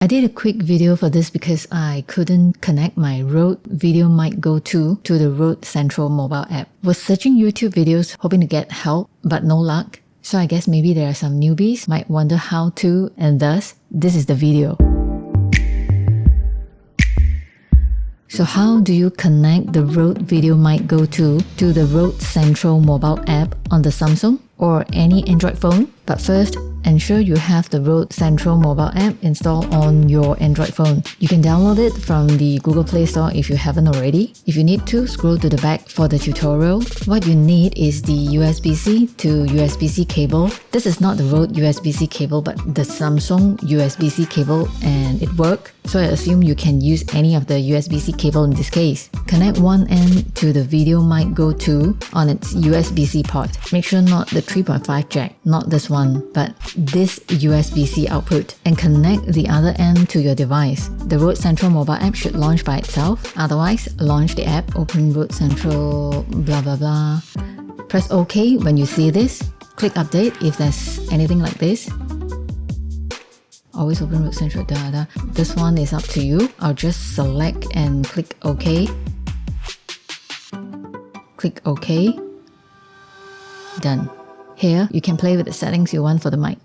I did a quick video for this because I couldn't connect my Rode VideoMic Go II to the Rode Central mobile app. Was searching YouTube videos hoping to get help, but no luck. So I guess maybe there are some newbies might wonder how to, and thus, this is the video. So how do you connect the Rode VideoMic Go II to the Rode Central mobile app on the Samsung or any Android phone? But first, ensure you have the Rode Central mobile app installed on your Android phone. You can download it from the Google Play Store if you haven't already. If you need to, scroll to the back for the tutorial. What you need is the USB-C to USB-C cable. This is not the Rode USB-C cable but the Samsung USB-C cable, and it works. So I assume you can use any of the USB-C cable in this case. Connect one end to the VideoMic Go II on its USB-C port. Make sure not the 3.5 jack, not this one, but this USB-C output, and connect the other end to your device. The Rode Central mobile app should launch by itself. Otherwise, launch the app, open Rode Central, blah blah blah. Press OK when you see this. Click update if there's anything like this. Always open Rode Central, This one is up to you. I'll just select and click OK. Click OK. Done. Here, you can play with the settings you want for the mic.